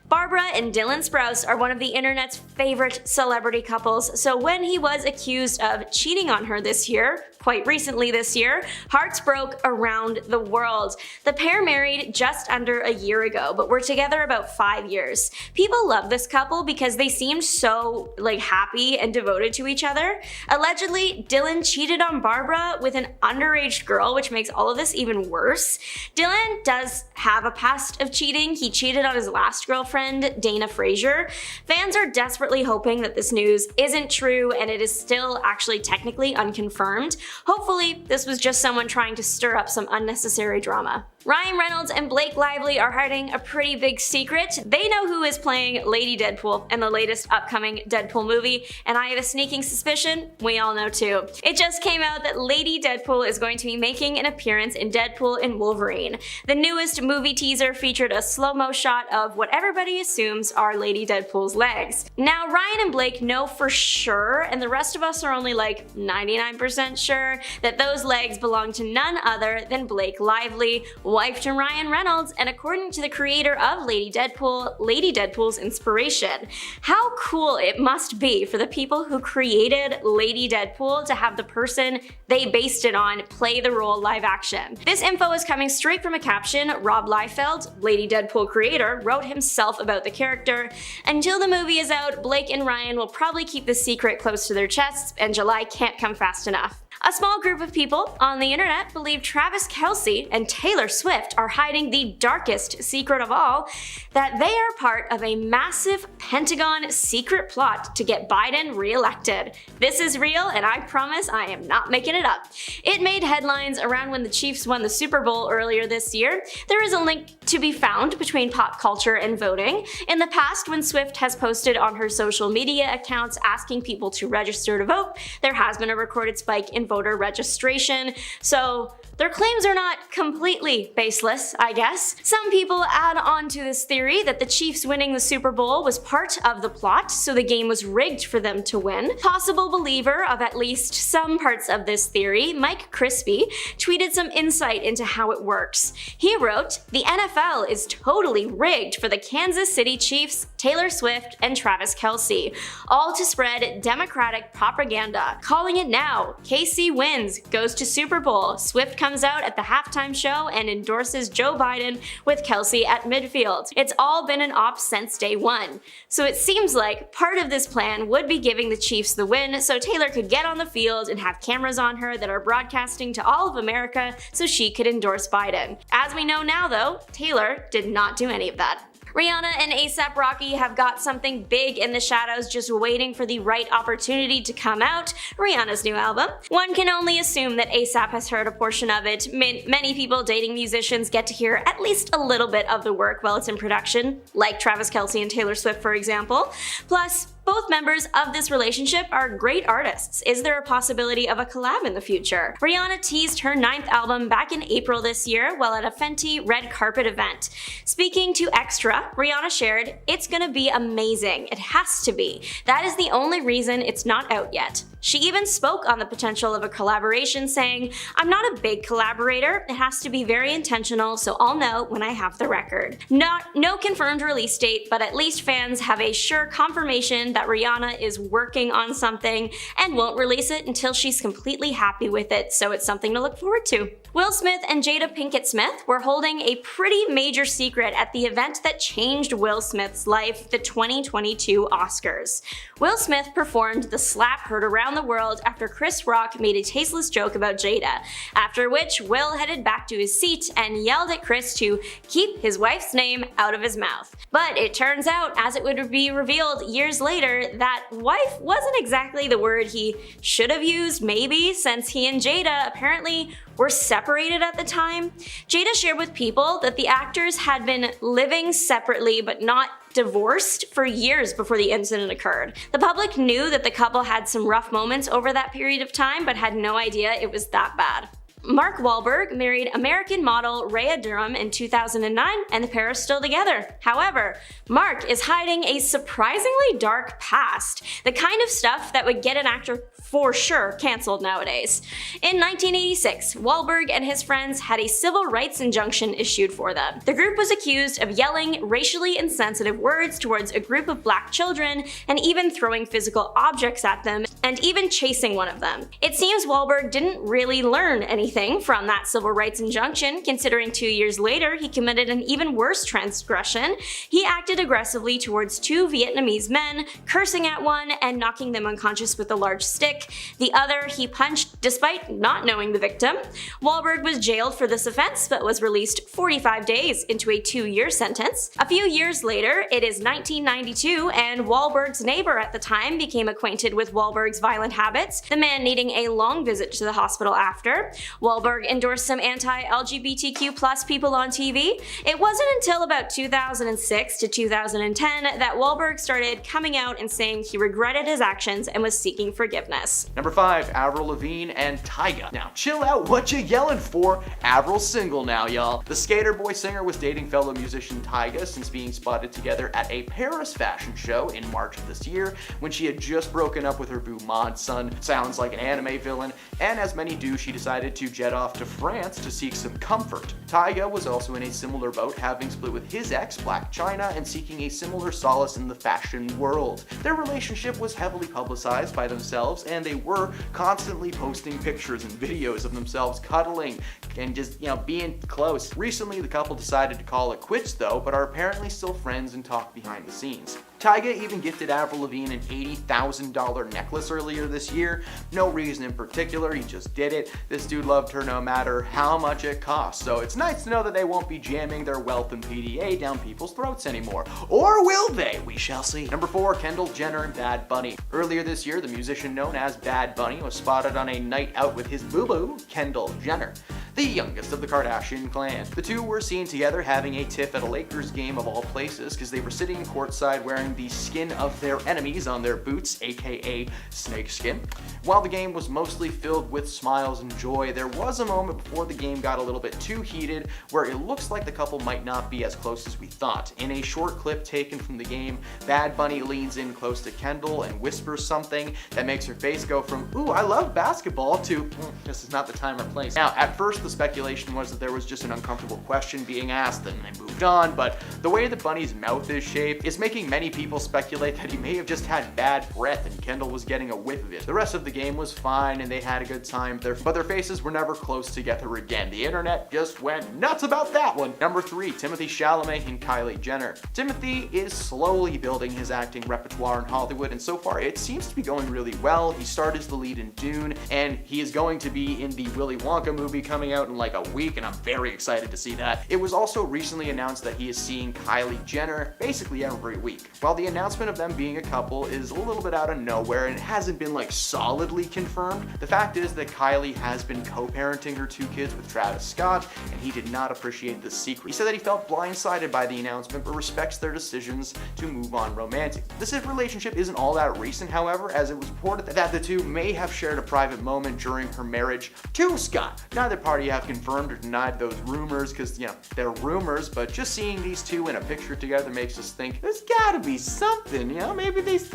C: Barbara and Dylan Sprouse are one of the internet's favorite celebrity couples, so when he was accused of cheating on her this year, quite recently this year, hearts broke around the world. The pair married just under a year ago, but were together about 5 years. People love this couple because they seemed so happy and devoted to each other. Allegedly, Dylan cheated on Barbara with an underage girl, which makes all of this even worse. Dylan does have a past of cheating. He cheated on his last girlfriend, Dana Frazier. Fans are desperately hoping that this news isn't true and it is still actually technically unconfirmed. Hopefully, this was just someone trying to stir up some unnecessary drama. Ryan Reynolds and Blake Lively are hiding a pretty big secret. They know who is playing Lady Deadpool in the latest upcoming Deadpool movie, and I have a sneaking suspicion we all know too. It just came out that Lady Deadpool is going to be making an appearance in Deadpool and Wolverine. The newest movie teaser featured a slow-mo shot of what everybody assumes are Lady Deadpool's legs. Now, Ryan and Blake know for sure, and the rest of us are only like 99% sure, that those legs belong to none other than Blake Lively, wife to Ryan Reynolds, and according to the creator of Lady Deadpool, Lady Deadpool's inspiration. How cool it must be for the people who created Lady Deadpool to have the person they based it on play the role live action. This info is coming straight from a caption Rob Liefeld, Lady Deadpool creator, wrote himself about the character. Until the movie is out, Blake and Ryan will probably keep the secret close to their chests, and July can't come fast enough. A small group of people on the internet believe Travis Kelce and Taylor Swift are hiding the darkest secret of all, that they are part of a massive Pentagon secret plot to get Biden reelected. This is real, and I promise I am not making it up. It made headlines around when the Chiefs won the Super Bowl earlier this year. There is a link to be found between pop culture and voting. In the past, when Swift has posted on her social media accounts asking people to register to vote, there has been a recorded spike in voter registration, so their claims are not completely baseless, I guess. Some people add on to this theory that the Chiefs winning the Super Bowl was part of the plot, so the game was rigged for them to win. Possible believer of at least some parts of this theory, Mike Crispy, tweeted some insight into how it works. He wrote, "The NFL is totally rigged for the Kansas City Chiefs, Taylor Swift, and Travis Kelce, all to spread Democratic propaganda. Calling it now. KC wins, goes to Super Bowl. Swift comes out at the halftime show and endorses Joe Biden with Kelce at midfield. It's all been an op since day one." So it seems like part of this plan would be giving the Chiefs the win so Taylor could get on the field and have cameras on her that are broadcasting to all of America so she could endorse Biden. As we know now though, Taylor did not do any of that. Rihanna and A$AP Rocky have got something big in the shadows just waiting for the right opportunity to come out, Rihanna's new album. One can only assume that A$AP has heard a portion of it. Many people dating musicians get to hear at least a little bit of the work while it's in production, like Travis Kelce and Taylor Swift for example. Plus, Both members of this relationship are great artists. Is there a possibility of a collab in the future? Rihanna teased her 9th album back in April this year while at a Fenty red carpet event. Speaking to Extra, Rihanna shared, "It's gonna be amazing. It has to be. That is the only reason it's not out yet." She even spoke on the potential of a collaboration, saying, "I'm not a big collaborator. It has to be very intentional, so I'll know when I have the record." No confirmed release date, but at least fans have a sure confirmation that Rihanna is working on something and won't release it until she's completely happy with it, so it's something to look forward to. Will Smith and Jada Pinkett Smith were holding a pretty major secret at the event that changed Will Smith's life, the 2022 Oscars. Will Smith performed the slap heard around the world after Chris Rock made a tasteless joke about Jada, after which Will headed back to his seat and yelled at Chris to keep his wife's name out of his mouth. But it turns out, as it would be revealed years later, that wife wasn't exactly the word he should have used, maybe, since he and Jada apparently were separated at the time. Jada shared with People that the actors had been living separately but not divorced for years before the incident occurred. The public knew that the couple had some rough moments over that period of time, but had no idea it was that bad. Mark Wahlberg married American model Rhea Durham in 2009, and the pair are still together. However, Mark is hiding a surprisingly dark past, the kind of stuff that would get an actor for sure canceled nowadays. In 1986, Wahlberg and his friends had a civil rights injunction issued for them. The group was accused of yelling racially insensitive words towards a group of black children and even throwing physical objects at them and even chasing one of them. It seems Wahlberg didn't really learn anything from that civil rights injunction, considering 2 years later he committed an even worse transgression. He acted aggressively towards 2 Vietnamese men, cursing at one and knocking them unconscious with a large stick. The other he punched despite not knowing the victim. Wahlberg was jailed for this offense but was released 45 days into a 2-year sentence. A few years later, it is 1992, and Wahlberg's neighbor at the time became acquainted with Wahlberg's violent habits, the man needing a long visit to the hospital after. Wahlberg endorsed some anti-LGBTQ+ people on TV. It wasn't until about 2006 to 2010 that Wahlberg started coming out and saying he regretted his actions and was seeking forgiveness.
D: Number 5, Avril Lavigne and Tiga. Now chill out, what you yelling for? Avril's single now, y'all. The skater boy singer was dating fellow musician Tiga since being spotted together at a Paris fashion show in March of this year, when she had just broken up with her boo Mod Sun, sounds like an anime villain, and as many do, she decided to jet off to France to seek some comfort. Tiga was also in a similar boat, having split with his ex, Black China, and seeking a similar solace in the fashion world. Their relationship was heavily publicized by themselves, and they were constantly posting pictures and videos of themselves cuddling and just, being close. Recently, the couple decided to call it quits though, but are apparently still friends and talk behind the scenes. Tiga even gifted Avril Lavigne an $80,000 necklace earlier this year. No reason in particular, he just did it. This dude loved her no matter how much it cost, so it's nice to know that they won't be jamming their wealth and PDA down people's throats anymore. Or will they? We shall see. Number 4, Kendall Jenner and Bad Bunny. Earlier this year, the musician known as Bad Bunny was spotted on a night out with his boo-boo, Kendall Jenner, the youngest of the Kardashian clan. The two were seen together having a tiff at a Lakers game of all places, because they were sitting courtside wearing the skin of their enemies on their boots, aka snakeskin. While the game was mostly filled with smiles and joy, there was a moment before the game got a little bit too heated where it looks like the couple might not be as close as we thought. In a short clip taken from the game, Bad Bunny leans in close to Kendall and whispers something that makes her face go from, "Ooh, I love basketball," to, "This is not the time or place." Now, at first the speculation was that there was just an uncomfortable question being asked and they moved on, but the way that Bunny's mouth is shaped is making many people speculate that he may have just had bad breath and Kendall was getting a whiff of it. The rest of the game was fine and they had a good time, but their faces were never close together again. The internet just went nuts about that one. Number 3, Timothée Chalamet and Kylie Jenner. Timothy is slowly building his acting repertoire in Hollywood, and so far it seems to be going really well. He starred as the lead in Dune, and he is going to be in the Willy Wonka movie coming coming out in like a week, and I'm very excited to see that. It was also recently announced that he is seeing Kylie Jenner basically every week. While the announcement of them being a couple is a little bit out of nowhere and it hasn't been like solidly confirmed, the fact is that Kylie has been co-parenting her 2 kids with Travis Scott, and he did not appreciate the secret. He said that he felt blindsided by the announcement but respects their decisions to move on romantic. This relationship isn't all that recent, however, as it was reported that the two may have shared a private moment during her marriage to Scott. Neither party have confirmed or denied those rumors because, you know, they're rumors, but just seeing these two in a picture together makes us think there's gotta be something, you know, maybe there's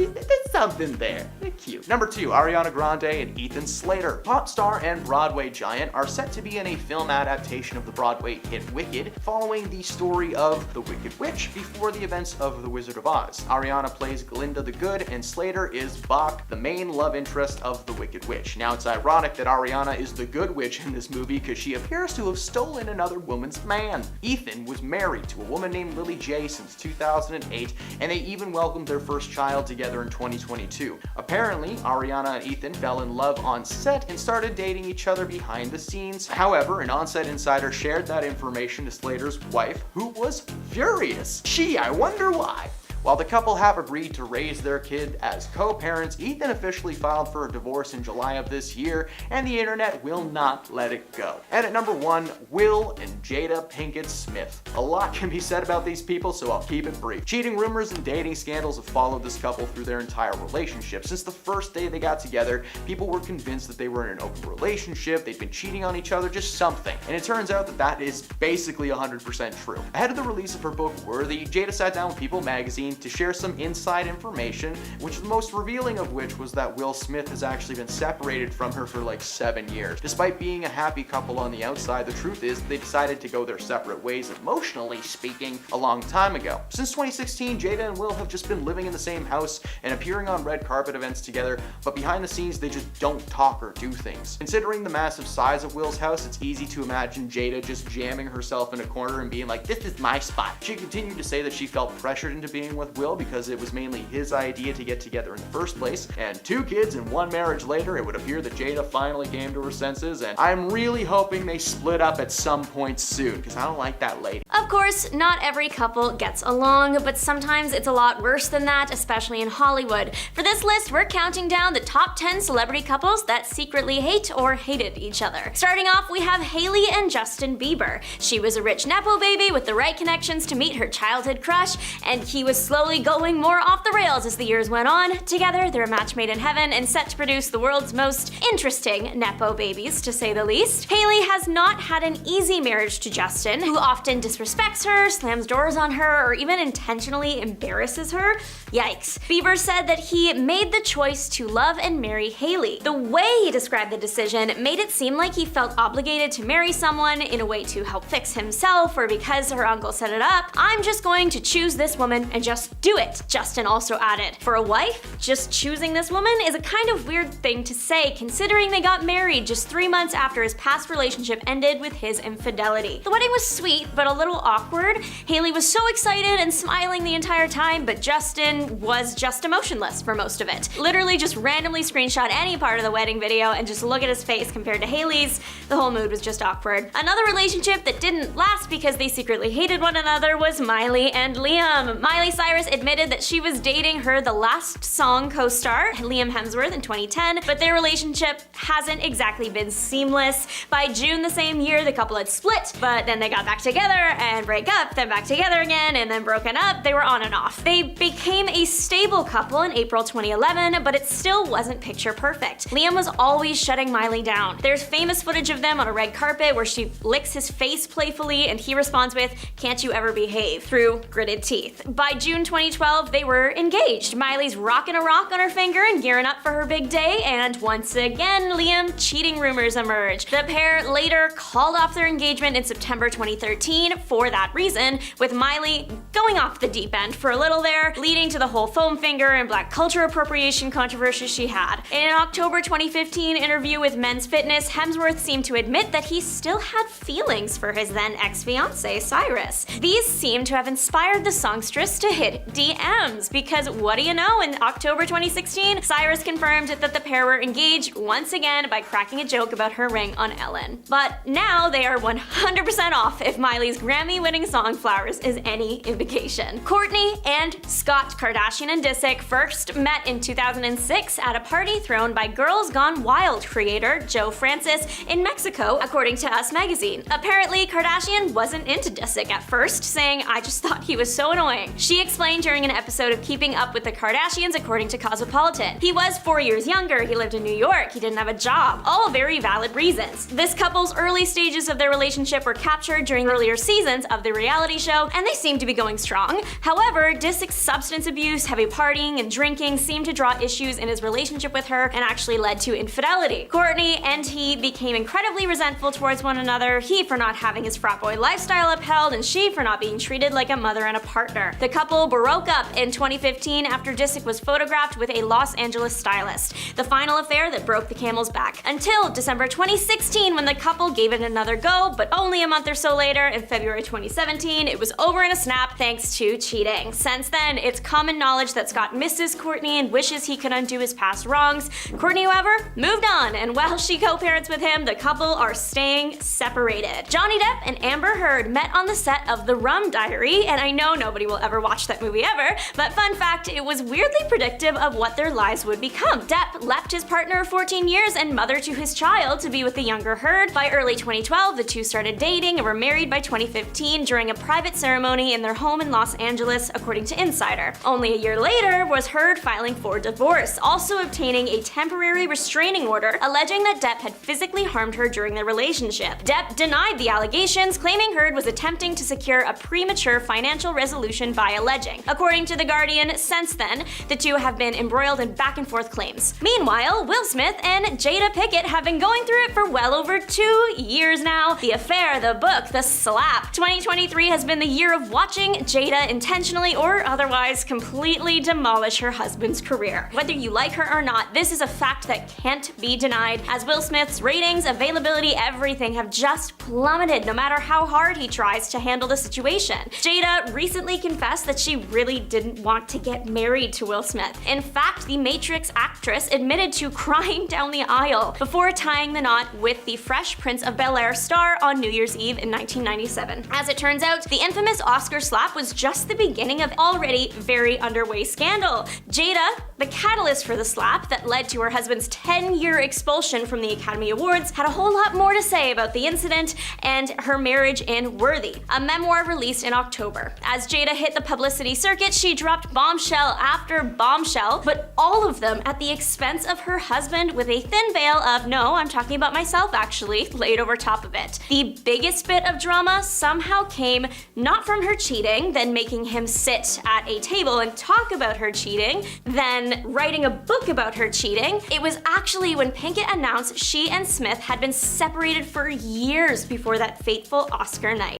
D: something there. They're cute. Number 2, Ariana Grande and Ethan Slater. Pop star and Broadway giant are set to be in a film adaptation of the Broadway hit Wicked, following the story of the Wicked Witch before the events of The Wizard of Oz. Ariana plays Glinda the Good, and Slater is Bach, the main love interest of the Wicked Witch. Now, it's ironic that Ariana is the good witch in this movie because she appears to have stolen another woman's man. Ethan was married to a woman named Lily J since 2008, and they even welcomed their first child together in 2022. Apparently, Ariana and Ethan fell in love on set and started dating each other behind the scenes. However, an on-set insider shared that information to Slater's wife, who was furious. I wonder why. While the couple have agreed to raise their kid as co-parents, Ethan officially filed for a divorce in July of this year, and the internet will not let it go. And at number 1, Will and Jada Pinkett Smith. A lot can be said about these people, so I'll keep it brief. Cheating rumors and dating scandals have followed this couple through their entire relationship. Since the first day they got together, people were convinced that they were in an open relationship, they'd been cheating on each other, just something. And it turns out that that is basically 100% true. Ahead of the release of her book Worthy, Jada sat down with People magazine to share some inside information, which the most revealing of which was that Will Smith has actually been separated from her for like 7 years. Despite being a happy couple on the outside, the truth is they decided to go their separate ways, emotionally speaking, a long time ago. Since 2016, Jada and Will have just been living in the same house and appearing on red carpet events together, but behind the scenes they just don't talk or do things. Considering the massive size of Will's house, it's easy to imagine Jada just jamming herself in a corner and being like, "This is my spot." She continued to say that she felt pressured into being with Will because it was mainly his idea to get together in the first place, and 2 kids and 1 marriage later, it would appear that Jada finally came to her senses, and I'm really hoping they split up at some point soon, because I don't like that lady.
C: Of course, not every couple gets along, but sometimes it's a lot worse than that, especially in Hollywood. For this list, we're counting down the top 10 celebrity couples that secretly hate or hated each other. Starting off, we have Hailey and Justin Bieber. She was a rich nepo baby with the right connections to meet her childhood crush, and he was slowly going more off the rails as the years went on. Together, they're a match made in heaven and set to produce the world's most interesting nepo babies, to say the least. Hailey has not had an easy marriage to Justin, who often disrespects her, slams doors on her, or even intentionally embarrasses her. Yikes. Bieber said that he made the choice to love and marry Hailey. The way he described the decision made it seem like he felt obligated to marry someone in a way to help fix himself, or because her uncle set it up. "I'm just going to choose this woman and just do it," Justin also added. For a wife, just choosing this woman is a kind of weird thing to say, considering they got married just 3 months after his past relationship ended with his infidelity. The wedding was sweet, but a little awkward. Hailey was so excited and smiling the entire time, but Justin was just emotionless for most of it. Literally just randomly screenshot any part of the wedding video and just look at his face compared to Hailey's. The whole mood was just awkward. Another relationship that didn't last because they secretly hated one another was Miley and Liam. Miley Cyrus admitted that she was dating her The Last Song co-star, Liam Hemsworth, in 2010, but their relationship hasn't exactly been seamless. By June the same year, the couple had split, but then they got back together and break up, then back together again, and then broken up. They were on and off. They became a stable couple in April 2011, but it still wasn't picture perfect. Liam was always shutting Miley down. There's famous footage of them on a red carpet where she licks his face playfully and he responds with, "Can't you ever behave?" through gritted teeth. By June 2012, they were engaged. Miley's rocking a rock on her finger and gearing up for her big day, and once again, Liam cheating rumors emerged. The pair later called off their engagement in September 2013 for that reason, with Miley going off the deep end for a little there, leading to the whole foam finger and black culture appropriation controversy she had. In an October 2015 interview with Men's Fitness, Hemsworth seemed to admit that he still had feelings for his then ex-fiancée, Cyrus. These seem to have inspired the songstress to hit heated DMs, because what do you know, in October 2016, Cyrus confirmed that the pair were engaged once again by cracking a joke about her ring on Ellen. But now they are 100% off, if Miley's Grammy-winning song Flowers is any indication. Courtney and Scott Kardashian and Disick first met in 2006 at a party thrown by Girls Gone Wild creator Joe Francis in Mexico, according to Us Magazine. Apparently, Kardashian wasn't into Disick at first, saying, "I just thought he was so annoying." She explained during an episode of Keeping Up with the Kardashians, according to Cosmopolitan. "He was 4 years younger, he lived in New York, he didn't have a job." All very valid reasons. This couple's early stages of their relationship were captured during earlier seasons of the reality show, and they seem to be going strong. However, Disick's substance abuse, heavy partying, and drinking seemed to draw issues in his relationship with her and actually led to infidelity. Courtney and he became incredibly resentful towards one another, he for not having his frat boy lifestyle upheld, and she for not being treated like a mother and a partner. The couple broke up in 2015 after Disick was photographed with a Los Angeles stylist, the final affair that broke the camel's back. Until December 2016, when the couple gave it another go, but only a month or so later, in February 2017, it was over in a snap thanks to cheating. Since then, it's common knowledge that Scott misses Courtney and wishes he could undo his past wrongs. Courtney, however, moved on, and while she co-parents with him, the couple are staying separated. Johnny Depp and Amber Heard met on the set of The Rum Diary, and I know nobody will ever watch that movie ever, but fun fact, it was weirdly predictive of what their lives would become. Depp left his partner of 14 years and mother to his child to be with the younger Heard. By early 2012, the two started dating and were married by 2015 during a private ceremony in their home in Los Angeles, according to Insider. Only a year later was Heard filing for divorce, also obtaining a temporary restraining order alleging that Depp had physically harmed her during their relationship. Depp denied the allegations, claiming Heard was attempting to secure a premature financial resolution by alleging. According to The Guardian, since then, the two have been embroiled in back-and-forth claims. Meanwhile, Will Smith and Jada Pinkett have been going through it for well over 2 years now. The affair, the book, the slap. 2023 has been the year of watching Jada intentionally or otherwise completely demolish her husband's career. Whether you like her or not, this is a fact that can't be denied, as Will Smith's ratings, availability, everything have just plummeted no matter how hard he tries to handle the situation. Jada recently confessed that she really didn't want to get married to Will Smith. In fact, the Matrix actress admitted to crying down the aisle before tying the knot with the Fresh Prince of Bel-Air star on New Year's Eve in 1997. As it turns out, the infamous Oscar slap was just the beginning of already very underway scandal. Jada, the catalyst for the slap that led to her husband's 10-year expulsion from the Academy Awards, had a whole lot more to say about the incident and her marriage in Worthy, a memoir released in October. As Jada hit the publicity circuit, she dropped bombshell after bombshell, but all of them at the expense of her husband, with a thin veil of "no, I'm talking about myself actually" laid over top of it. The biggest bit of drama somehow came not from her cheating, then making him sit at a table and talk about her cheating, then writing a book about her cheating. It was actually when Pinkett announced she and Smith had been separated for years before that fateful Oscar night.